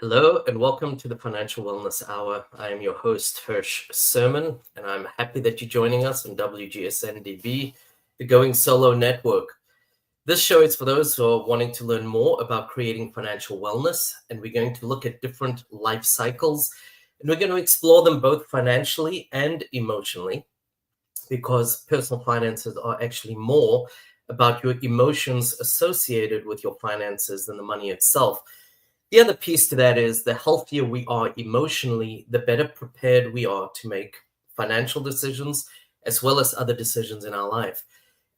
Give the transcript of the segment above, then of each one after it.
Hello and welcome to the Financial Wellness Hour. I am your host, Hirsch Serman, and I'm happy that you're joining us on WGSN-DB, the Going Solo Network. This show is for those who are wanting to learn more about creating financial wellness, and we're going to look at different life cycles, and we're going to explore them both financially and emotionally, because personal finances are actually more about your emotions associated with your finances than the money itself. The other piece to that is the healthier we are emotionally, the better prepared we are to make financial decisions as well as other decisions in our life.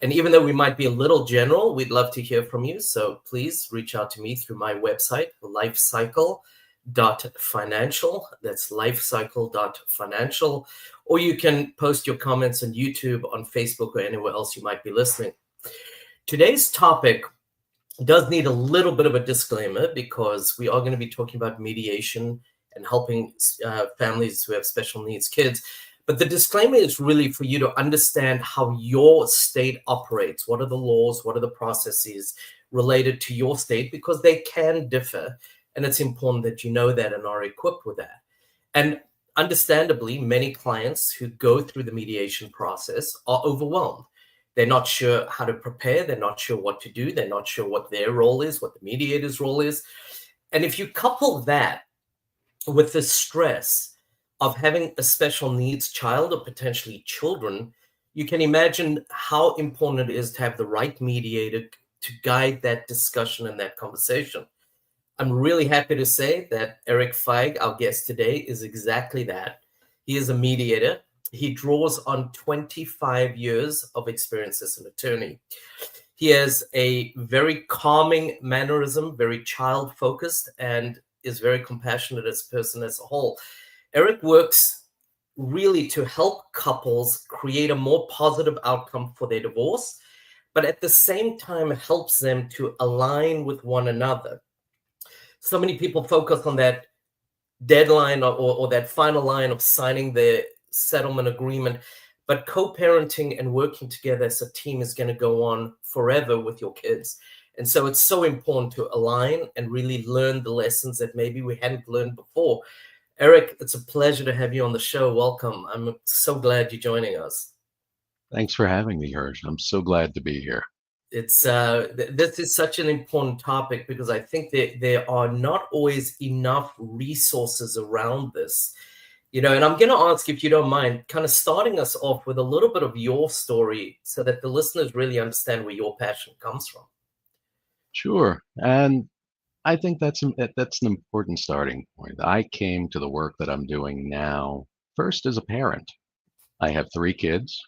And even though we might be a little general, we'd love to hear from you. So please reach out to me through my website, lifecycle.financial. That's lifecycle.financial. Or you can post your comments on YouTube, on Facebook, or anywhere else you might be listening. Today's topic does need a little bit of a disclaimer because we are going to be talking about mediation and helping families who have special needs kids. But the disclaimer is really for you to understand how your state operates. What are the laws? What are the processes related to your state? Because they can differ. And it's important that you know that and are equipped with that. And understandably, many clients who go through the mediation process are overwhelmed. They're not sure how to prepare. They're not sure what to do. They're not sure what their role is, what the mediator's role is. And if you couple that with the stress of having a special needs child or potentially children, you can imagine how important it is to have the right mediator to guide that discussion and that conversation. I'm really happy to say that Erik Feig, our guest today, is exactly that. He is a mediator. He draws on 25 years of experience as an attorney. He has a very calming mannerism, very child-focused, and is very compassionate as a person as a whole. Erik works really to help couples create a more positive outcome for their divorce, but at the same time, it helps them to align with one another. So many people focus on that deadline or that final line of signing the settlement agreement, but co-parenting and working together as a team is going to go on forever with your kids. And so it's so important to align and really learn the lessons that maybe we hadn't learned before. Erik, it's a pleasure to have you on the show. Welcome. I'm so glad you're joining us. Thanks for having me, Hirsch. I'm so glad to be here. It's this is such an important topic because I think that there are not always enough resources around this. And I'm going to ask, if you don't mind, kind of starting us off with a little bit of your story so that the listeners really understand where your passion comes from. Sure. And I think that's an important starting point. I came to the work that I'm doing now first as a parent. I have 3 kids.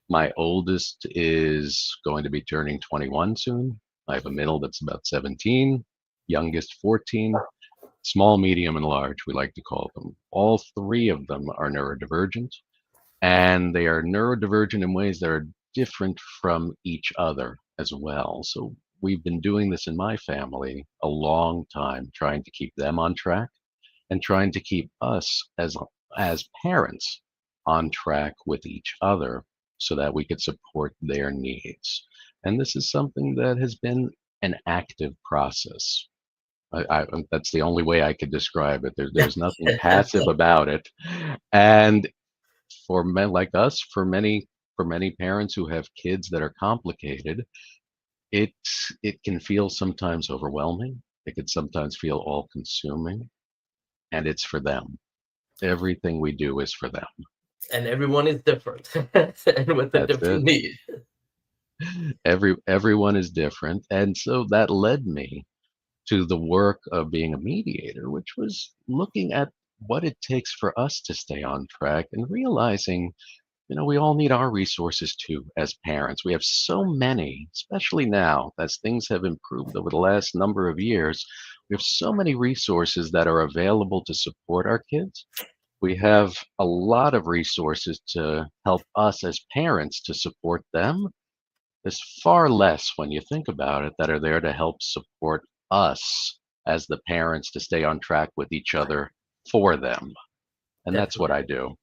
My oldest is going to be turning 21 soon. I have a middle that's about 17, youngest 14. Small, medium, and large, we like to call them. All 3 of them are neurodivergent, and they are neurodivergent in ways that are different from each other as well. So we've been doing this in my family a long time, trying to keep them on track and trying to keep us as parents on track with each other so that we could support their needs. And this is something that has been an active process. That's the only way I could describe it. There's nothing passive about it. And for men like us, for many parents who have kids that are complicated, it can feel sometimes overwhelming. It can sometimes feel all-consuming, and it's for them. Everything we do is for them. And everyone is different and with a That's different it. need. Everyone is different, and so that led me to the work of being a mediator, which was looking at what it takes for us to stay on track and realizing, we all need our resources too as parents. We have so many, especially now as things have improved over the last number of years. We have so many resources that are available to support our kids. We have a lot of resources to help us as parents to support them. There's far less, when you think about it, that are there to help support us as the parents to stay on track with each other for them. And that's what I do.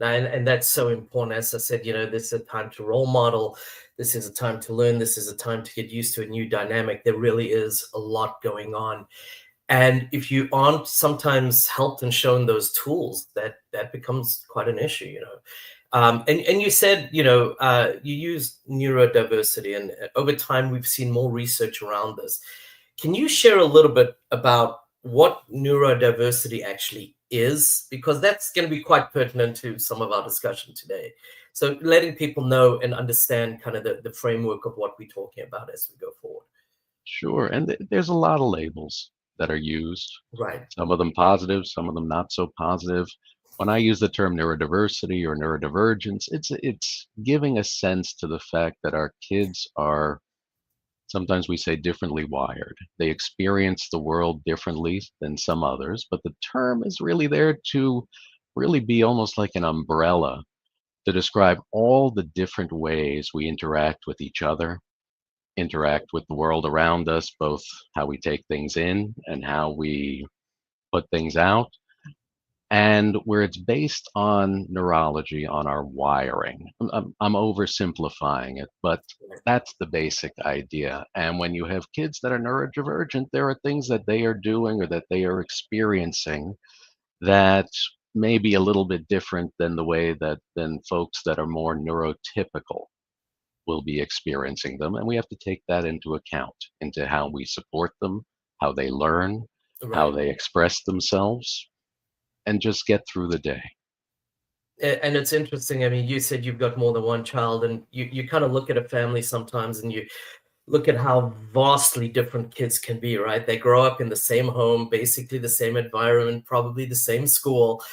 And that's so important. As I said, this is a time to role model. This is a time to learn. This is a time to get used to a new dynamic. There really is a lot going on. And if you aren't sometimes helped and shown those tools, that becomes quite an issue, you know. And you said, you know, you use neurodiversity, and over time we've seen more research around this. Can you share a little bit about what neurodiversity actually is? Because that's going to be quite pertinent to some of our discussion today. So letting people know and understand kind of the framework of what we're talking about as we go forward. Sure. And there's a lot of labels that are used, Right. some of them positive, some of them not so positive. When I use the term neurodiversity or neurodivergence, it's giving a sense to the fact that our kids are, sometimes we say, differently wired. They experience the world differently than some others, but the term is really there to really be almost like an umbrella to describe all the different ways we interact with each other, interact with the world around us, both how we take things in and how we put things out, and where it's based on neurology, on our wiring. I'm oversimplifying it, but that's the basic idea. And when you have kids that are neurodivergent, there are things that they are doing or that they are experiencing that may be a little bit different than the way that than folks that are more neurotypical will be experiencing them. And we have to take that into account, into how we support them, how they learn, how Right. they express themselves, and just get through the day. And it's interesting. I mean, you said you've got more than one child, and you kind of look at a family sometimes and you look at how vastly different kids can be, right? They grow up in the same home, basically the same environment, probably the same school,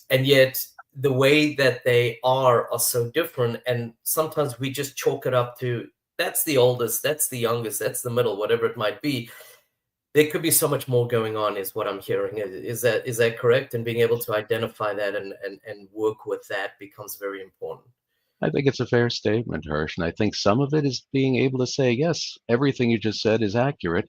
and yet the way that they are so different. And sometimes we just chalk it up to that's the oldest, that's the youngest, that's the middle, whatever it might be. There could be so much more going on, is what I'm hearing. Is that correct? And being able to identify that and work with that becomes very important. I think it's a fair statement, Hirsch. And I think some of it is being able to say, yes, everything you just said is accurate.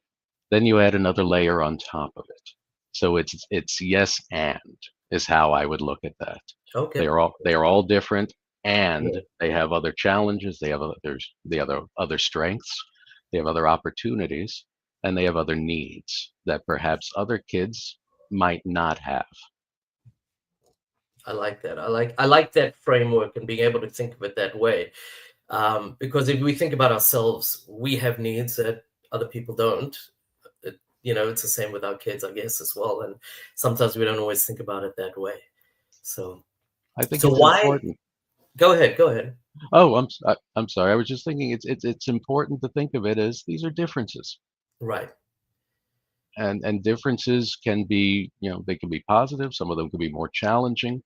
Then you add another layer on top of it. So it's yes and is how I would look at that. Okay. They are all different, Yeah. and they have other challenges. They have other strengths. They have other opportunities, and they have other needs that perhaps other kids might not have. I like that. I like that framework and being able to think of it that way. Because if we think about ourselves, we have needs that other people don't. It's the same with our kids, I guess, as well. And sometimes we don't always think about it that way. So, I think so it's why? important. Go ahead. Go ahead. Oh, I'm sorry. I was just thinking it's important to think of it as these are differences, Right. and differences can be, they can be positive. Some of them can be more challenging,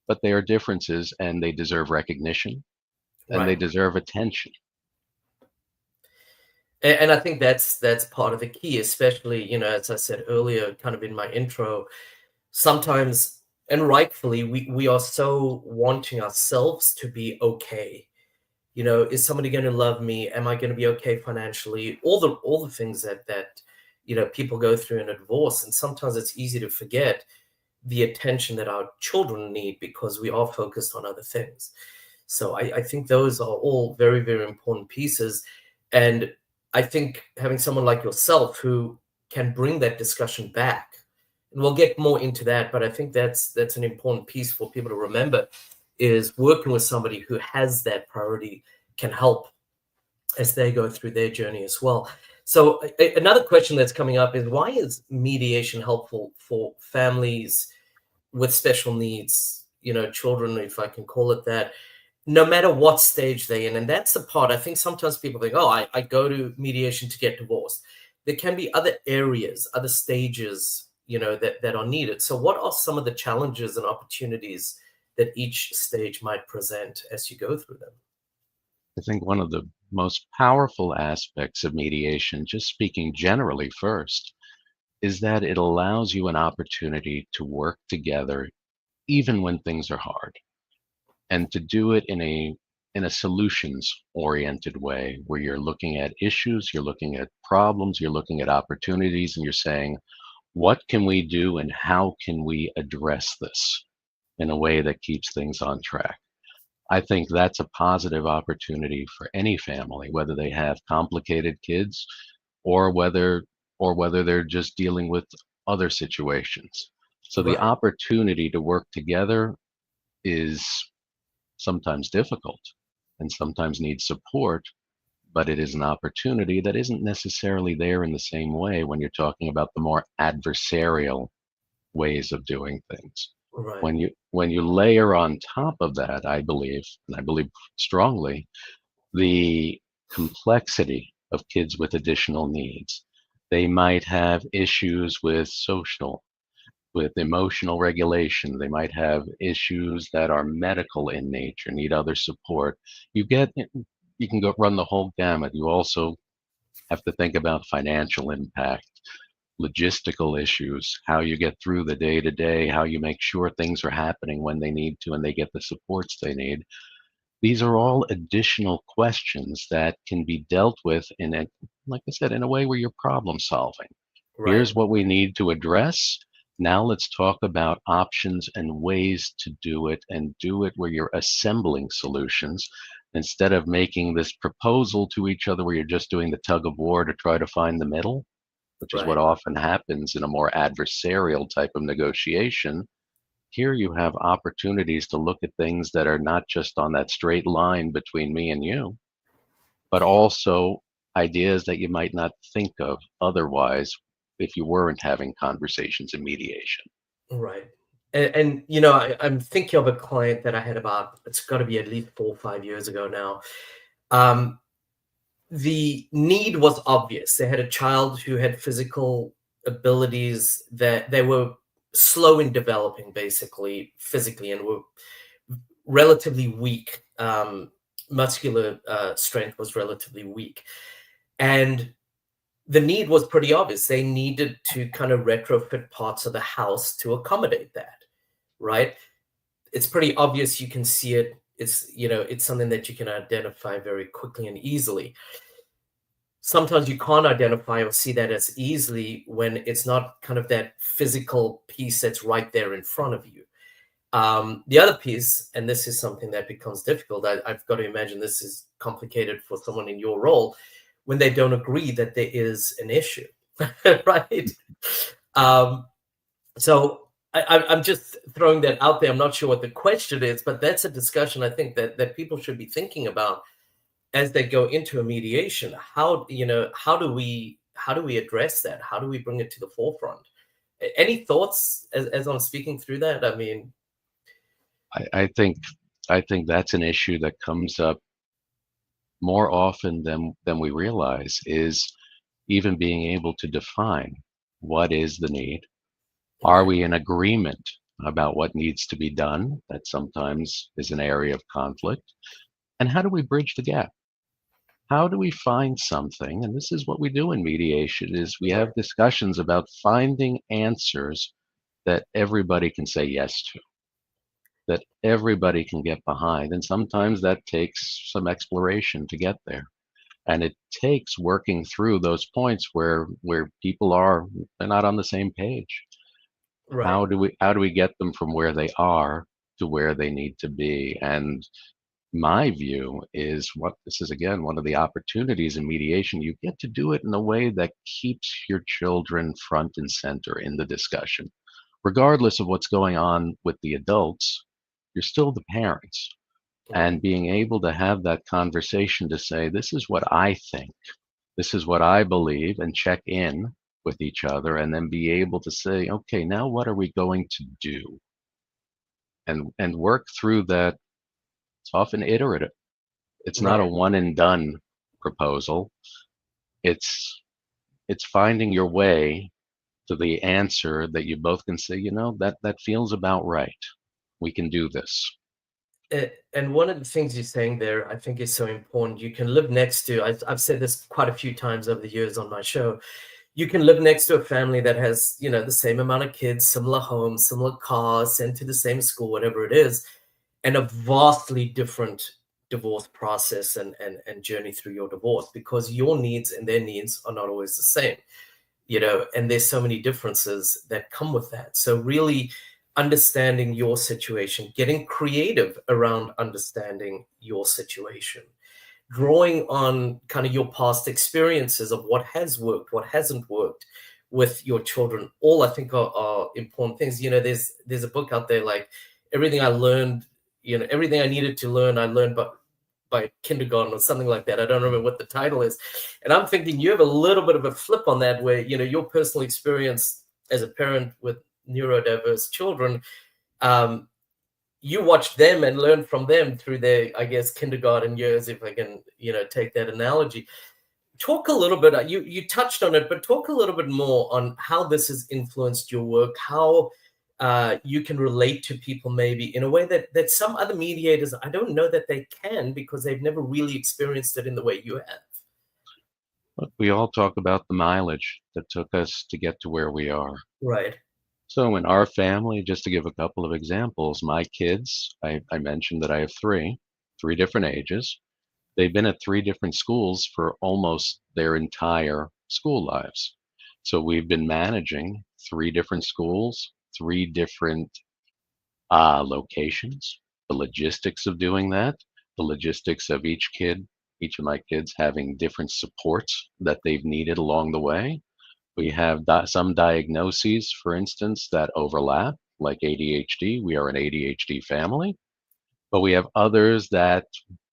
but they are differences, and they deserve recognition, and they Right. deserve attention. And I think that's part of the key, especially, as I said earlier, kind of in my intro, sometimes, and rightfully, we are so wanting ourselves to be okay. Is somebody going to love me? Am I going to be okay financially? All the things that people go through in a divorce. And sometimes it's easy to forget the attention that our children need because we are focused on other things. So I think those are all very, very important pieces. And I think having someone like yourself who can bring that discussion back, and we'll get more into that, but I think that's an important piece for people to remember, is working with somebody who has that priority can help as they go through their journey as well. So another question that's coming up is, why is mediation helpful for families with special needs, children, if I can call it that, no matter what stage they're in? And that's the part I think sometimes people think, oh, I go to mediation to get divorced. There can be other areas, other stages, that are needed. So what are some of the challenges and opportunities that each stage might present as you go through them? I think one of the most powerful aspects of mediation, just speaking generally first, is that it allows you an opportunity to work together even when things are hard, and to do it in a solutions oriented way where you're looking at issues, you're looking at problems, you're looking at opportunities, and you're saying, what can we do and how can we address this in a way that keeps things on track? I think that's a positive opportunity for any family, whether they have complicated kids or whether they're just dealing with other situations. So the Right. opportunity to work together is sometimes difficult and sometimes needs support, but it is an opportunity that isn't necessarily there in the same way when you're talking about the more adversarial ways of doing things. Right. When you layer on top of that, I believe, and I believe strongly, the complexity of kids with additional needs. They might have issues with emotional regulation. They might have issues that are medical in nature, need other support. You can go run the whole gamut. You also have to think about financial impact, logistical issues, how you get through the day to day, how you make sure things are happening when they need to and they get the supports they need. These are all additional questions that can be dealt with like I said, in a way where you're problem solving. Right. Here's what we need to address. Now let's talk about options and ways to do it and do it where you're assembling solutions instead of making this proposal to each other where you're just doing the tug of war to try to find the middle, which is what Right. often happens in a more adversarial type of negotiation. Here you have opportunities to look at things that are not just on that straight line between me and you, but also ideas that you might not think of otherwise if you weren't having conversations in mediation. Right. And I'm thinking of a client that I had about, it's got to be at least 4 or 5 years ago now. Um, the need was obvious. They had a child who had physical abilities that they were slow in developing, basically physically, and were relatively weak. Muscular strength was relatively weak, and the need was pretty obvious. They needed to kind of retrofit parts of the house to accommodate that, right? It's pretty obvious. You can see it. It's something that you can identify very quickly and easily. Sometimes you can't identify or see that as easily when it's not kind of that physical piece that's right there in front of you. The other piece, and this is something that becomes difficult, I've got to imagine this is complicated for someone in your role, when they don't agree that there is an issue, right? Um, so I'm just throwing that out there. I'm not sure what the question is, but that's a discussion I think that people should be thinking about as they go into a mediation. How do we address that? How do we bring it to the forefront? Any thoughts as I'm speaking through that? I mean, I, I think I think that's an issue that comes up more often than we realize is even being able to define what is the need. Are right, we in agreement about what needs to be done? That sometimes is an area of conflict. And how do we bridge the gap? How do we find something? And this is what we do in mediation is we right, have discussions about finding answers that everybody can say yes to, that everybody can get behind. And sometimes that takes some exploration to get there. And it takes working through those points where people they're not on the same page. right, How do we get them from where they are to where they need to be? And my view is what this is again one of the opportunities in mediation. You get to do it in a way that keeps your children front and center in the discussion. Regardless of what's going on with the adults, you're still the parents. right, And being able to have that conversation to say, this is what I think, this is what I believe, and check in with each other, and then be able to say, okay, now what are we going to do? And work through that. It's often iterative. It's not a right. one and done proposal. It's it's finding your way to the answer that you both can say, that feels about right. We can do this. And one of the things you're saying there, I think, is so important. You can live next to, I've said this quite a few times over the years on my show. You can live next to a family that has, the same amount of kids, similar homes, similar cars, sent to the same school, whatever it is, and a vastly different divorce process and journey through your divorce, because your needs and their needs are not always the same. And there's so many differences that come with that. So really understanding your situation, getting creative around understanding your situation, drawing on kind of your past experiences of what has worked, what hasn't worked, with your children, all I think are important things. There's a book out there, like everything I learned, everything I needed to learn, I learned by kindergarten or something like that. I don't remember what the title is. And I'm thinking you have a little bit of a flip on that, where, your personal experience as a parent with neurodiverse children, you watch them and learn from them through their, I guess, kindergarten years, if I can, take that analogy. Talk a little bit, you touched on it, but talk a little bit more on how this has influenced your work, how you can relate to people maybe in a way that some other mediators, I don't know that they can, because they've never really experienced it in the way you have. Look, we all talk about the mileage that took us to get to where we are. Right. So in our family, just to give a couple of examples, my kids, I mentioned that I have three different ages. They've been at three different schools for almost their entire school lives. So we've been managing three different schools, three different locations, the logistics of doing that, the logistics of each of my kids having different supports that they've needed along the way. We have some diagnoses, for instance, that overlap, like ADHD. We are an ADHD family, but we have others that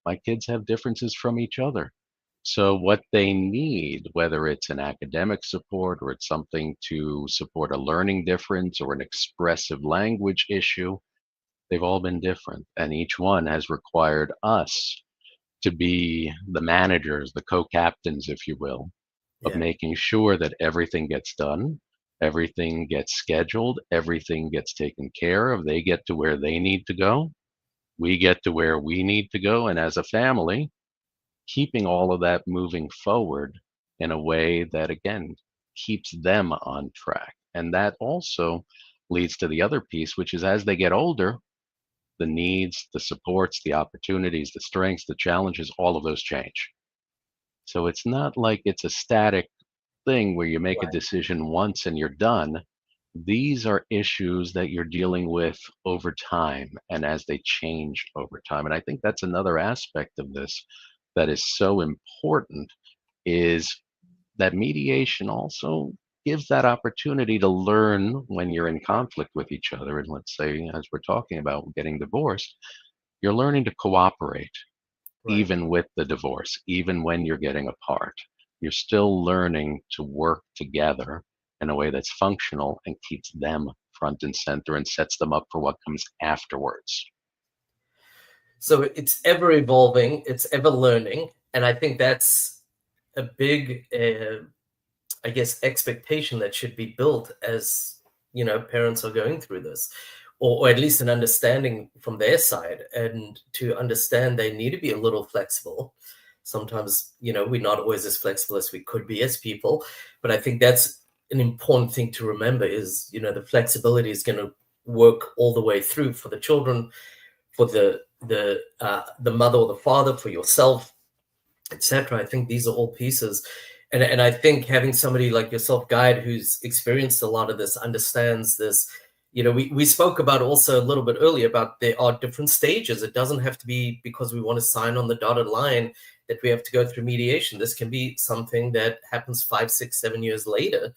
my kids have differences from each other. So what they need, whether it's an academic support or it's something to support a learning difference or an expressive language issue, they've all been different. And each one has required us to be the managers, the co-captains, if you will, of making sure that everything gets done, everything gets scheduled, everything gets taken care of. They get to where they need to go. We get to where we need to go. And as a family, keeping all of that moving forward in a way that, again, keeps them on track. And that also leads to the other piece, which is as they get older, the needs, the supports, the opportunities, the strengths, the challenges, all of those change. So it's not like it's a static thing where you make a decision once and you're done. These are issues that you're dealing with over time and as they change over time. And I think that's another aspect of this that is so important, is that mediation also gives that opportunity to learn when you're in conflict with each other. And let's say, as we're talking about getting divorced, you're learning to cooperate. Right. Even with the divorce, even when you're getting apart, you're still learning to work together in a way that's functional and keeps them front and center and sets them up for what comes afterwards. So it's ever evolving, it's ever learning. And I think that's a big, I guess, expectation that should be built as, parents are going through this. Or at least an understanding from their side, and to understand they need to be a little flexible. Sometimes, we're not always as flexible as we could be as people, but I think that's an important thing to remember is, the flexibility is going to work all the way through for the children, for the mother or the father, for yourself, etc. I think these are all pieces. And I think having somebody like yourself guide who's experienced a lot of this, understands this. We spoke about also a little bit earlier about there are different stages. It doesn't have to be because we want to sign on the dotted line that we have to go through mediation. This can be something that happens 5, 6, 7 years later.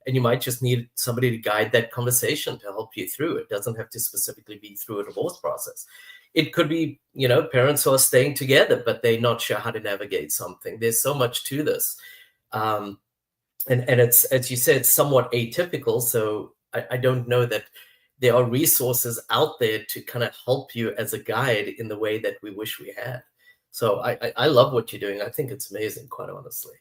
And you might just need somebody to guide that conversation to help you through. It doesn't have to specifically be through a divorce process. It could be, parents who are staying together, but they're not sure how to navigate something. There's so much to this. And it's, as you said, somewhat atypical. So I don't know that there are resources out there to kind of help you as a guide in the way that we wish we had. So I love what you're doing. I think it's amazing, quite honestly.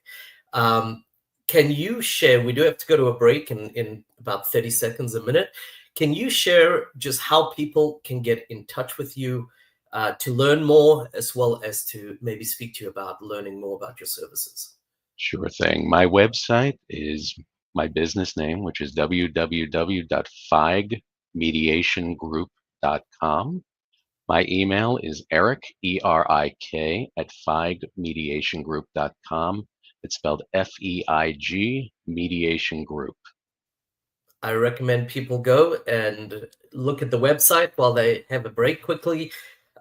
Can you share, we do have to go to a break in about 30 seconds, a minute. Can you share just how people can get in touch with you to learn more, as well as to maybe speak to you about learning more about your services? Sure thing. My website is my business name, which is www.feigmediationgroup.com. My email is Erik, ERIK, at feigmediationgroup.com. It's spelled FEIG, Mediation Group. I recommend people go and look at the website while they have a break quickly.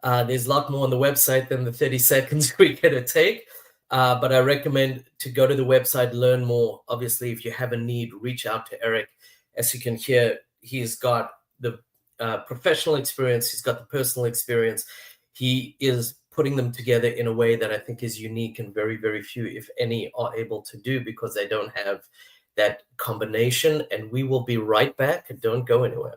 There's a lot more on the website than the 30 seconds we're going to take. But I recommend to go to the website, learn more. Obviously, if you have a need, reach out to Erik. As you can hear, he's got the professional experience, he's got the personal experience. He is putting them together in a way that I think is unique and very, very few, if any, are able to do, because they don't have that combination. And we will be right back. Don't go anywhere.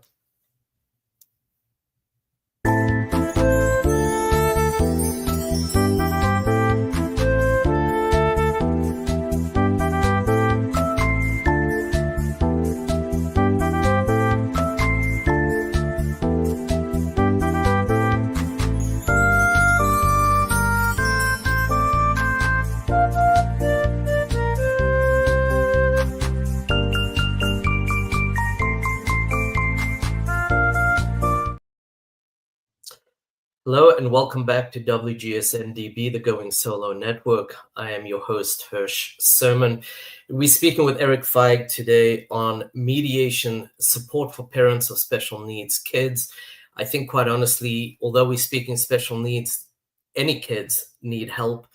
Hello and welcome back to WGSN-DB, the Going Solo Network. I am your host, Hirsch Serman. We're speaking with Erik Feig today on mediation support for parents of special needs kids. I think, quite honestly, although we're speaking special needs, any kids need help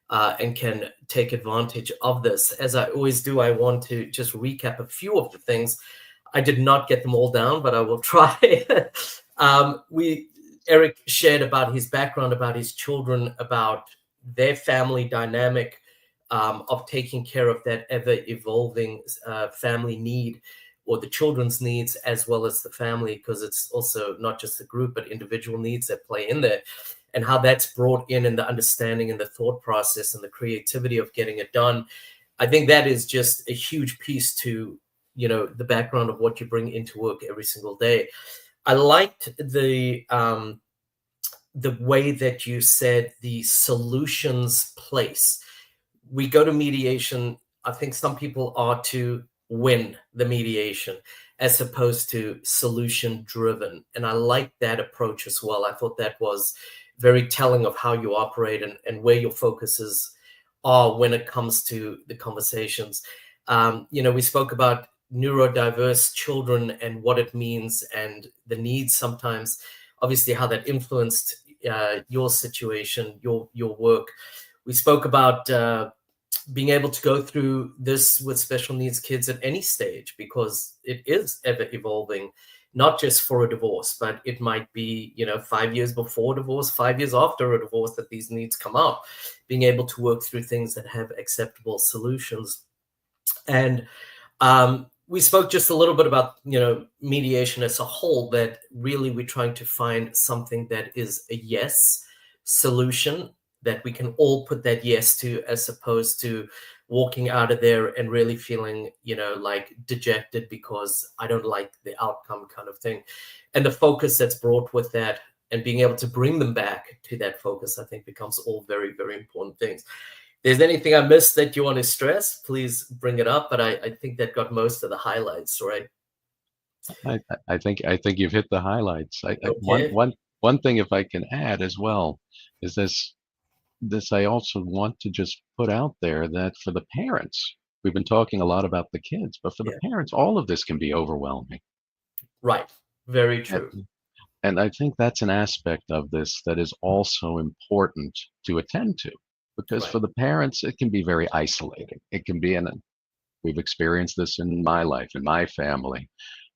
and can take advantage of this. As I always do, I want to just recap a few of the things. I did not get them all down, but I will try. Erik shared about his background, about his children, about their family dynamic of taking care of that ever-evolving family need, or the children's needs, as well as the family, because it's also not just the group, but individual needs that play in there, and how that's brought in the understanding and the thought process and the creativity of getting it done. I think that is just a huge piece to, the background of what you bring into work every single day. I liked the way that you said the solutions place. We go to mediation. I think some people are to win the mediation as opposed to solution driven. And I like that approach as well. I thought that was very telling of how you operate and where your focuses are when it comes to the conversations. We spoke about neurodiverse children and what it means and the needs sometimes, obviously how that influenced your situation, your work. We spoke about being able to go through this with special needs kids at any stage, because it is ever evolving, not just for a divorce, but it might be, 5 years before divorce, 5 years after a divorce, that these needs come up, being able to work through things that have acceptable solutions. And we spoke just a little bit about, mediation as a whole, that really we're trying to find something that is a yes solution that we can all put that yes to, as opposed to walking out of there and really feeling, like dejected because I don't like the outcome kind of thing. And the focus that's brought with that and being able to bring them back to that focus, I think becomes all very, very important things. There's anything I missed that you want to stress, please bring it up. But I think that got most of the highlights, right? I think you've hit the highlights. Okay. One thing, if I can add as well, is this I also want to just put out there that for the parents, we've been talking a lot about the kids, but for the parents, all of this can be overwhelming. Right. Very true. And I think that's an aspect of this that is also important to attend to. Because for the parents, it can be very isolating. It can be, we've experienced this in my life, in my family.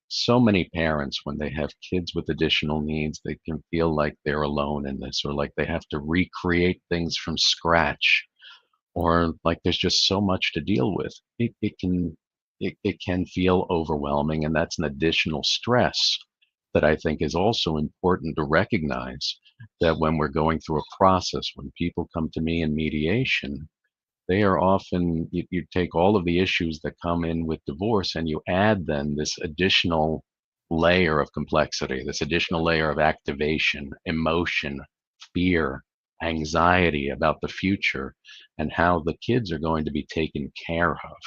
So many parents, when they have kids with additional needs, they can feel like they're alone in this, or like they have to recreate things from scratch, or like there's just so much to deal with. It can feel overwhelming, and that's an additional stress that I think is also important to recognize, that when we're going through a process, when people come to me in mediation, they are often, you take all of the issues that come in with divorce and you add then this additional layer of complexity, this additional layer of activation, emotion, fear, anxiety about the future and how the kids are going to be taken care of.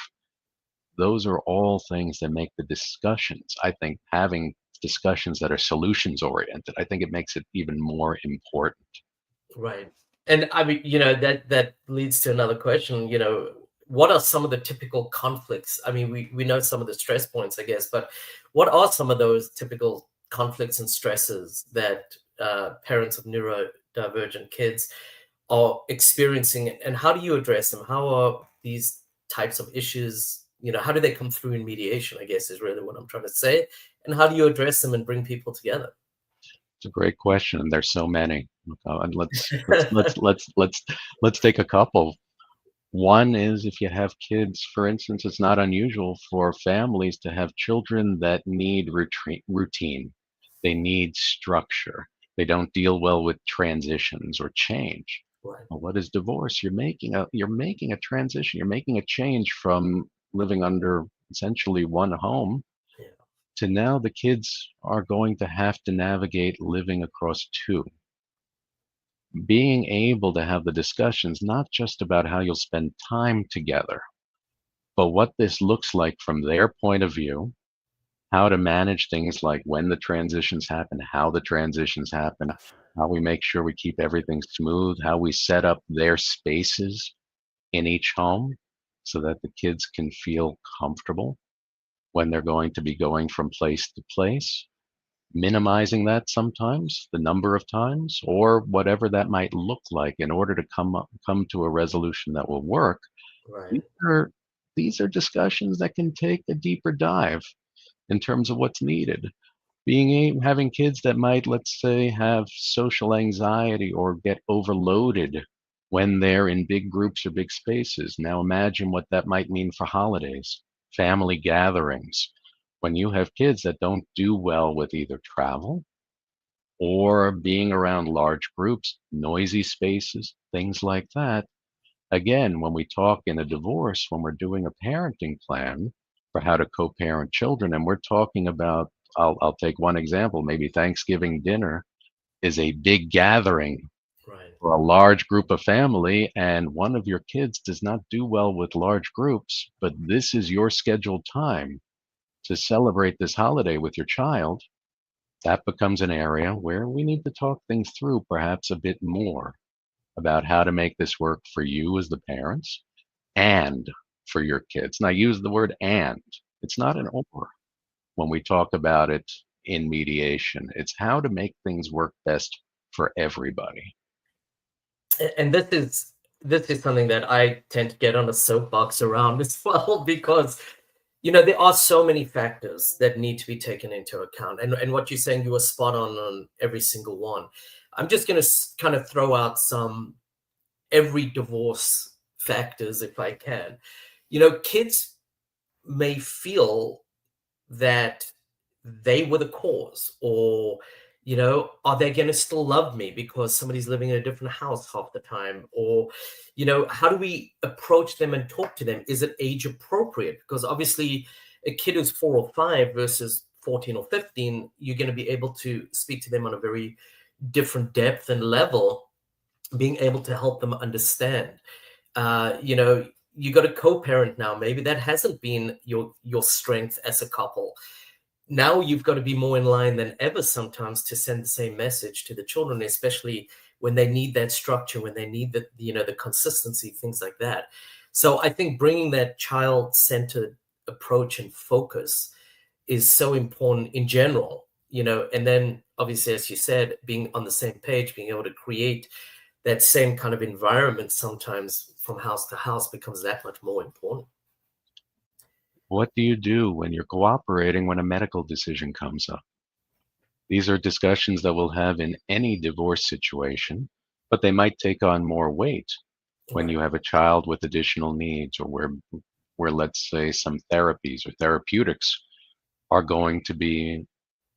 Those are all things that make the discussions, I think, having discussions that are solutions oriented, I think it makes it even more important. Right. And I mean, that leads to another question, what are some of the typical conflicts? I mean, we know some of the stress points, I guess, but what are some of those typical conflicts and stresses that parents of neurodivergent kids are experiencing, and how do you address them? How are these types of issues, how do they come through in mediation, I guess, is really what I'm trying to say. And how do you address them and bring people together? It's a great question, and there's so many. And let's take a couple. One is, if you have kids, for instance, it's not unusual for families to have children that need routine. They need structure. They don't deal well with transitions or change. Right. Well, what is divorce? You're making a transition. You're making a change from living under essentially one home Yeah. to now the kids are going to have to navigate living across two. Being able to have the discussions, not just about how you'll spend time together, but what this looks like from their point of view, how to manage things like when the transitions happen, how the transitions happen, how we make sure we keep everything smooth, how we set up their spaces in each home so that the kids can feel comfortable when they're going to be going from place to place, minimizing that sometimes, the number of times, or whatever that might look like in order to come to a resolution that will work. Right. These are these are discussions that can take a deeper dive in terms of what's needed. Having kids that might, let's say, have social anxiety or get overloaded when they're in big groups or big spaces. Now imagine what that might mean for holidays, family gatherings. When you have kids that don't do well with either travel or being around large groups, noisy spaces, things like that. Again, when we talk in a divorce, when we're doing a parenting plan for how to co-parent children, and we're talking about, I'll take one example, maybe Thanksgiving dinner is a big gathering Right. for a large group of family, and one of your kids does not do well with large groups, but this is your scheduled time to celebrate this holiday with your child. That becomes an area where we need to talk things through perhaps a bit more about how to make this work for you as the parents and for your kids. And I use the word and. It's not an or when we talk about it in mediation. It's how to make things work best for everybody. And this is something that I tend to get on a soapbox around as well, because there are so many factors that need to be taken into account. And what you're saying, you were spot on every single one. I'm just going to kind of throw out some every divorce factors if I can. Kids may feel that they were the cause, or are they going to still love me because somebody's living in a different house half the time? Or how do we approach them and talk to them? Is it age appropriate? Because obviously a kid who's 4 or 5 versus 14 or 15, you're going to be able to speak to them on a very different depth and level, being able to help them understand. You got a co-parent now. Maybe that hasn't been your strength as a couple. Now you've got to be more in line than ever sometimes to send the same message to the children, especially when they need that structure, when they need the consistency, things like that. So I think bringing that child-centered approach and focus is so important in general, and then obviously, as you said, being on the same page, being able to create that same kind of environment sometimes from house to house becomes that much more important. What do you do when you're cooperating when a medical decision comes up? These are discussions that we'll have in any divorce situation, but they might take on more weight when Right. you have a child with additional needs, or where let's say some therapies or therapeutics are going to be,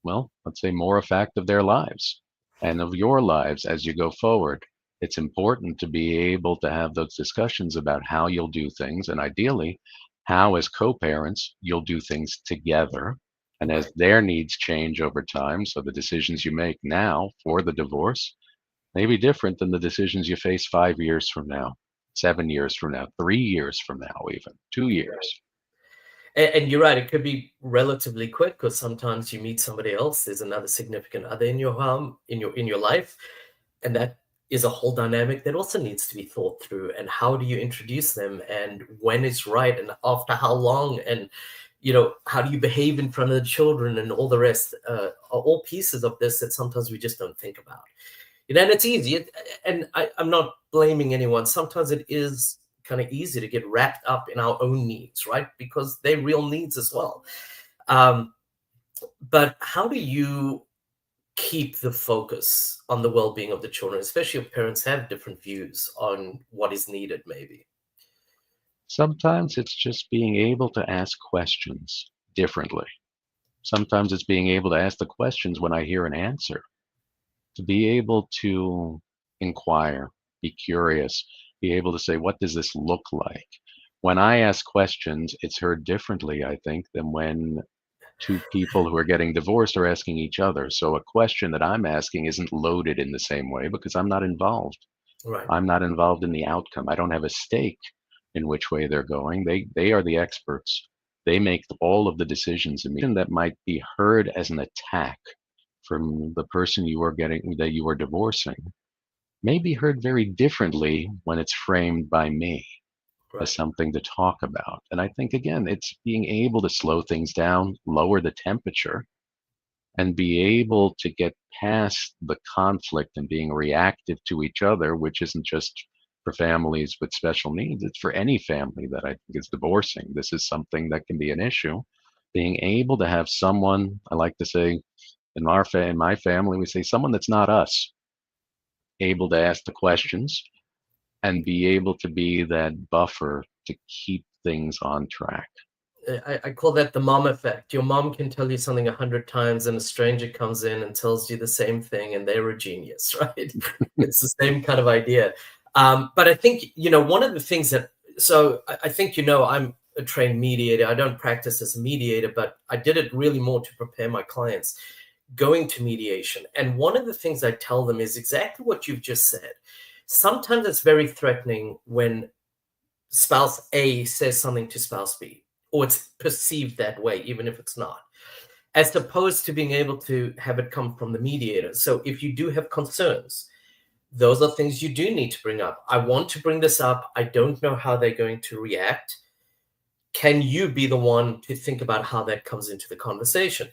well, let's say more a fact of their lives and of your lives as you go forward. It's important to be able to have those discussions about how you'll do things, and ideally, how as co-parents you'll do things together. And as Right. their needs change over time, so the decisions you make now for the divorce may be different than the decisions you face 5 years from now, 7 years from now, 3 years from now, even 2 years. And you're right, it could be relatively quick because sometimes you meet somebody else. There's another significant other in your home, in your life, and that is a whole dynamic that also needs to be thought through. And how do you introduce them, and when is right, and after how long, and how do you behave in front of the children, and all the rest are all pieces of this that sometimes we just don't think about. And it's easy. I'm not blaming anyone. Sometimes it is kind of easy to get wrapped up in our own needs, right? Because they're real needs as well. But how do you keep the focus on the well-being of the children, especially if parents have different views on what is needed, maybe? Sometimes it's just being able to ask questions differently. Sometimes it's being able to ask the questions when I hear an answer, to be able to inquire, be curious, be able to say, what does this look like? When I ask questions, it's heard differently, I think, than when two people who are getting divorced are asking each other. So a question that I'm asking isn't loaded in the same way because I'm not involved. Right. I'm not involved in the outcome. I don't have a stake in which way they're going. They are the experts. They make all of the decisions that might be heard as an attack from the person that you are divorcing may be heard very differently when it's framed by me as Right. something to talk about. And I think, again, it's being able to slow things down, lower the temperature, and be able to get past the conflict and being reactive to each other, which isn't just for families with special needs, it's for any family that I think is divorcing. This is something that can be an issue. Being able to have someone, I like to say, in my family, we say someone that's not us, able to ask the questions and be able to be that buffer to keep things on track. I call that the mom effect. Your mom can tell you something 100 times, and a stranger comes in and tells you the same thing, and they're a genius, right? It's the same kind of idea. But I think, one of the things I think, I'm a trained mediator. I don't practice as a mediator, but I did it really more to prepare my clients going to mediation. And one of the things I tell them is exactly what you've just said. Sometimes it's very threatening when spouse A says something to spouse B, or it's perceived that way, even if it's not, as opposed to being able to have it come from the mediator. So if you do have concerns, those are things you do need to bring up. I want to bring this up. I don't know how they're going to react. Can you be the one to think about how that comes into the conversation?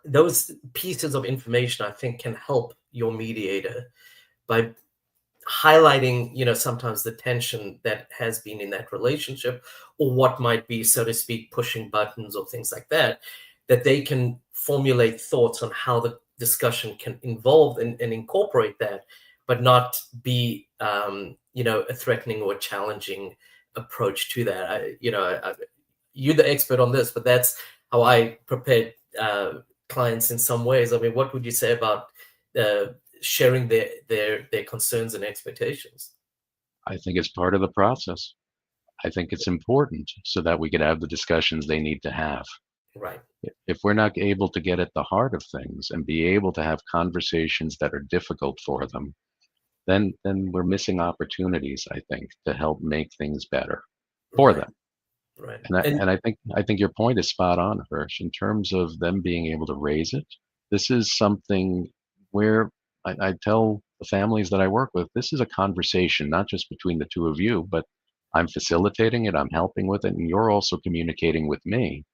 Those pieces of information, I think, can help your mediator by highlighting, sometimes the tension that has been in that relationship, or what might be, so to speak, pushing buttons or things like that, that they can formulate thoughts on how the discussion can involve and incorporate that, but not be, a threatening or challenging approach to that. You're the expert on this, but that's how I prepare clients in some ways. I mean, what would you say about sharing their concerns and expectations? I think it's part of the process. I think it's important so that we can have the discussions they need to have. Right. If we're not able to get at the heart of things and be able to have conversations that are difficult for them, then we're missing opportunities, I think, to help make things better for Right. them. Right. And I think your point is spot on, Hirsch, in terms of them being able to raise it. This is something where I tell the families that I work with, this is a conversation, not just between the two of you, but I'm facilitating it, I'm helping with it, and you're also communicating with me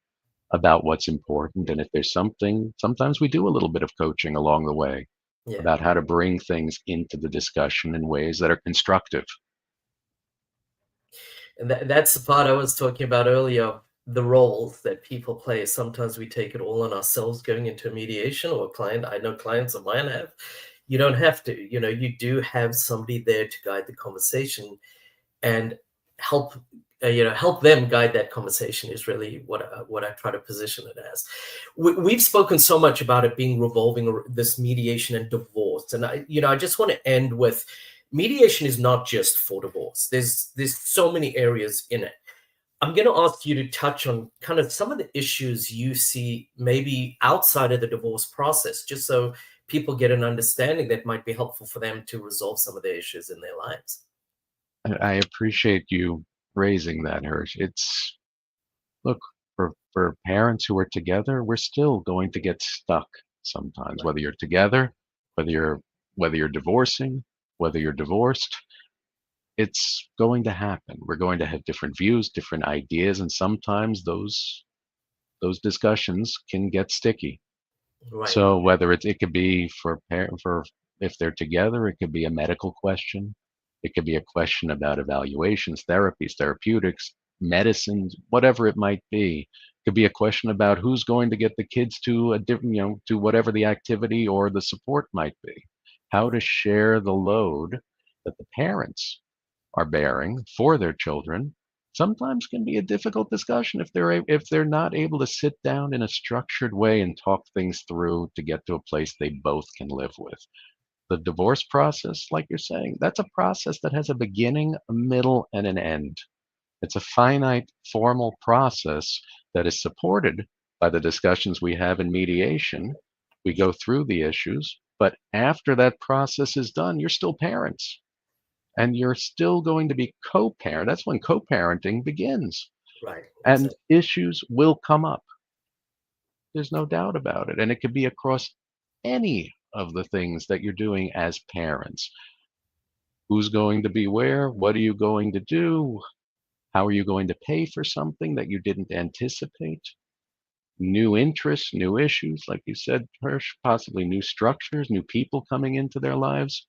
about what's important. And if there's something, sometimes we do a little bit of coaching along the way Yeah. about how to bring things into the discussion in ways that are constructive. And that's the part I was talking about earlier, the roles that people play. Sometimes we take it all on ourselves going into a mediation or a client. I know clients of mine have. You don't have to. You do have somebody there to guide the conversation and help help them guide that conversation is really what I try to position it as. We've spoken so much about it being revolving this mediation and divorce, and I just want to end with, mediation is not just for divorce. There's so many areas in it. I'm going to ask you to touch on kind of some of the issues you see maybe outside of the divorce process, just so people get an understanding that might be helpful for them to resolve some of the issues in their lives. I appreciate you raising that, Hirsch. Look, for parents who are together, we're still going to get stuck sometimes, Right. whether you're together, whether you're divorcing, whether you're divorced, it's going to happen. We're going to have different views, different ideas, and sometimes those discussions can get sticky. Right. So whether it could be for if they're together, it could be a medical question. It could be a question about evaluations, therapies, therapeutics, medicines, whatever it might be. It could be a question about who's going to get the kids to a different, to whatever the activity or the support might be. How to share the load that the parents are bearing for their children sometimes can be a difficult discussion if they're not able to sit down in a structured way and talk things through to get to a place they both can live with. The divorce process, like you're saying, that's a process that has a beginning, a middle, and an end. It's a finite, formal process that is supported by the discussions we have in mediation. We go through the issues, but after that process is done, you're still parents and you're still going to be co-parent. That's when co-parenting begins. Right. And Exactly. issues will come up. There's no doubt about it. And it could be across any of the things that you're doing as parents. Who's going to be where? What are you going to do? How are you going to pay for something that you didn't anticipate? New interests, new issues, like you said, Hirsch, possibly new structures, new people coming into their lives.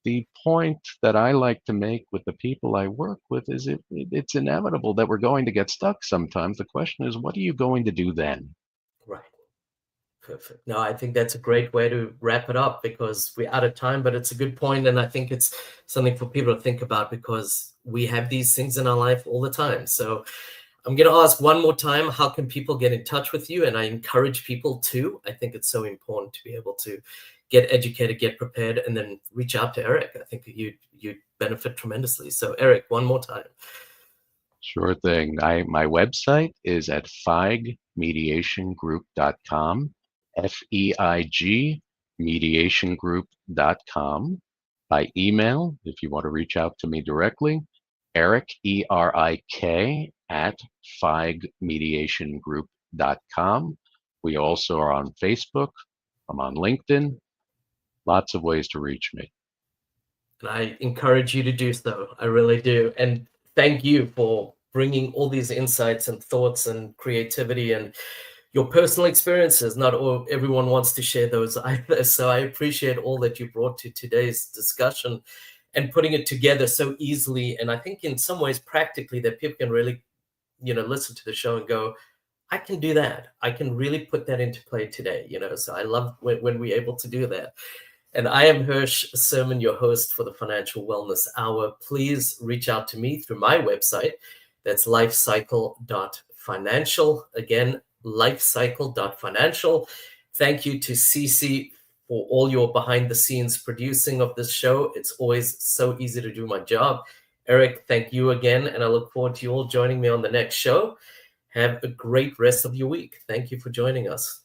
The point that I like to make with the people I work with is it's inevitable that we're going to get stuck sometimes. The question is, what are you going to do then? Right. Perfect. No, I think that's a great way to wrap it up because we're out of time, but it's a good point, and I think it's something for people to think about because we have these things in our life all the time. So I'm going to ask one more time, how can people get in touch with you? And I encourage people to. I think it's so important to be able to get educated, get prepared, and then reach out to Erik. I think you'd benefit tremendously. So Erik, one more time. Sure thing. My website is at feigmediationgroup.com, FEIG mediationgroup.com. By email, if you want to reach out to me directly, Erik, ERIK, at feigmediationgroup.com. We also are on Facebook. I'm on LinkedIn. Lots of ways to reach me. And I encourage you to do so. I really do. And thank you for bringing all these insights and thoughts and creativity and your personal experiences. Not everyone wants to share those either. So I appreciate all that you brought to today's discussion and putting it together so easily. And I think in some ways, practically, that people can really, listen to the show and go, I can do that. I can really put that into play today. So I love when we're able to do that. And I am Hirsch Serman, your host for the Financial Wellness Hour. Please reach out to me through my website. That's lifecycle.financial. Again, lifecycle.financial. Thank you to Cece for all your behind-the-scenes producing of this show. It's always so easy to do my job. Erik, thank you again, and I look forward to you all joining me on the next show. Have a great rest of your week. Thank you for joining us.